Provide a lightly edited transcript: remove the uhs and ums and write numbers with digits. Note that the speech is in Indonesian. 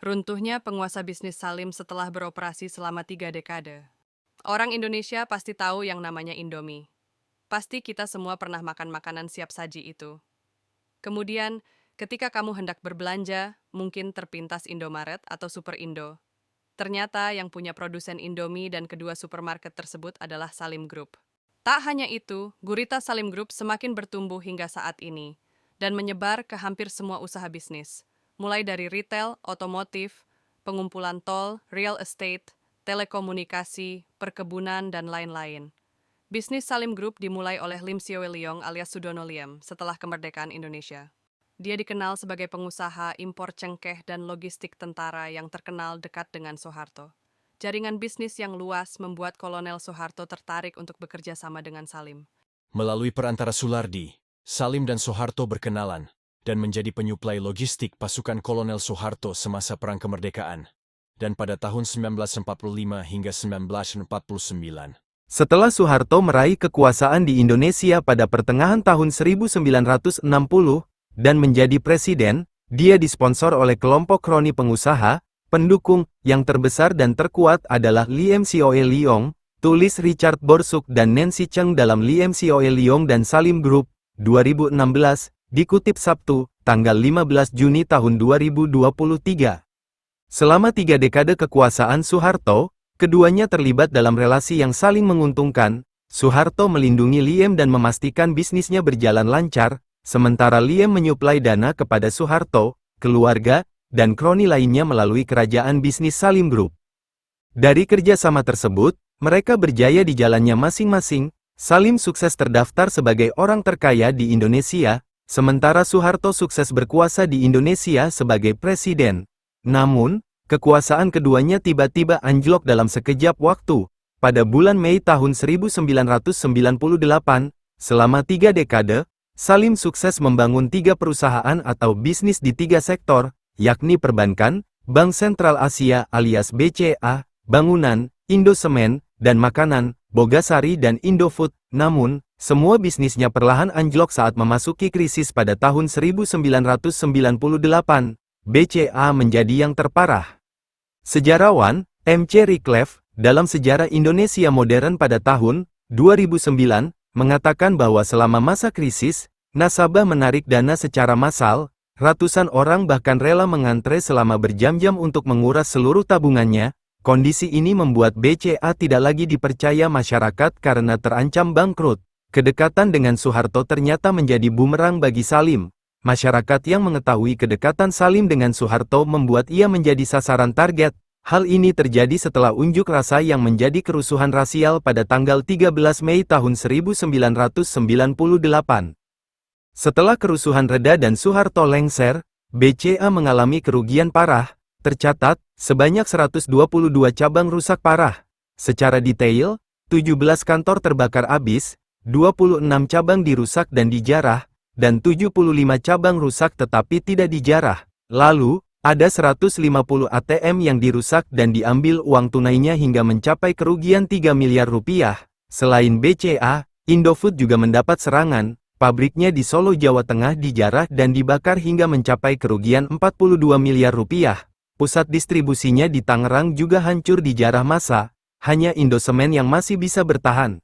Runtuhnya penguasa bisnis Salim setelah beroperasi selama 3 dekade. Orang Indonesia pasti tahu yang namanya Indomie. Pasti kita semua pernah makan makanan siap saji itu. Kemudian, ketika kamu hendak berbelanja, mungkin terpintas Indomaret atau Super Indo. Ternyata yang punya produsen Indomie dan kedua supermarket tersebut adalah Salim Group. Tak hanya itu, gurita Salim Group semakin bertumbuh hingga saat ini dan menyebar ke hampir semua usaha bisnis, mulai dari retail, otomotif, pengumpulan tol, real estate, telekomunikasi, perkebunan, dan lain-lain. Bisnis Salim Group dimulai oleh Lim Sioe Liong alias Sudono Liem setelah kemerdekaan Indonesia. Dia dikenal sebagai pengusaha impor cengkeh dan logistik tentara yang terkenal dekat dengan Soeharto. Jaringan bisnis yang luas membuat Kolonel Soeharto tertarik untuk bekerja sama dengan Salim. Melalui perantara Sulardi, Salim dan Soeharto berkenalan dan menjadi penyuplai logistik pasukan Kolonel Soeharto semasa Perang Kemerdekaan dan pada tahun 1945 hingga 1949. Setelah Soeharto meraih kekuasaan di Indonesia pada pertengahan tahun 1960 dan menjadi presiden, dia disponsor oleh kelompok kroni pengusaha, pendukung yang terbesar dan terkuat adalah Lim Sioe Liong, tulis Richard Borsuk dan Nancy Cheng dalam Lim Sioe Liong dan Salim Group, 2016, dikutip Sabtu, tanggal 15 Juni tahun 2023. Selama 3 dekade kekuasaan Soeharto, keduanya terlibat dalam relasi yang saling menguntungkan. Soeharto melindungi Liem dan memastikan bisnisnya berjalan lancar, sementara Liem menyuplai dana kepada Soeharto, keluarga, dan kroni lainnya melalui kerajaan bisnis Salim Group. Dari kerjasama tersebut, mereka berjaya di jalannya masing-masing. Salim sukses terdaftar sebagai orang terkaya di Indonesia, sementara Soeharto sukses berkuasa di Indonesia sebagai presiden. Namun, kekuasaan keduanya tiba-tiba anjlok dalam sekejap waktu. Pada bulan Mei tahun 1998, selama 3 dekade, Salim sukses membangun 3 perusahaan atau bisnis di 3 sektor, yakni perbankan, Bank Sentral Asia alias BCA, bangunan, Indosemen, dan makanan, Bogasari dan Indofood. Namun, semua bisnisnya perlahan anjlok saat memasuki krisis pada tahun 1998. BCA menjadi yang terparah. Sejarawan, M.C. Rickleffe, dalam Sejarah Indonesia Modern pada tahun 2009, mengatakan bahwa selama masa krisis, nasabah menarik dana secara massal, ratusan orang bahkan rela mengantre selama berjam-jam untuk menguras seluruh tabungannya. Kondisi ini membuat BCA tidak lagi dipercaya masyarakat karena terancam bangkrut. Kedekatan dengan Soeharto ternyata menjadi bumerang bagi Salim. Masyarakat yang mengetahui kedekatan Salim dengan Soeharto membuat ia menjadi sasaran target. Hal ini terjadi setelah unjuk rasa yang menjadi kerusuhan rasial pada tanggal 13 Mei tahun 1998. Setelah kerusuhan reda dan Soeharto lengser, BCA mengalami kerugian parah. Tercatat, sebanyak 122 cabang rusak parah. Secara detail, 17 kantor terbakar habis, 26 cabang dirusak dan dijarah, dan 75 cabang rusak tetapi tidak dijarah. Lalu, ada 150 ATM yang dirusak dan diambil uang tunainya hingga mencapai kerugian 3 miliar rupiah. Selain BCA, Indofood juga mendapat serangan. Pabriknya di Solo, Jawa Tengah dijarah dan dibakar hingga mencapai kerugian 42 miliar rupiah. Pusat distribusinya di Tangerang juga hancur dijarah massa. Hanya Indosemen yang masih bisa bertahan.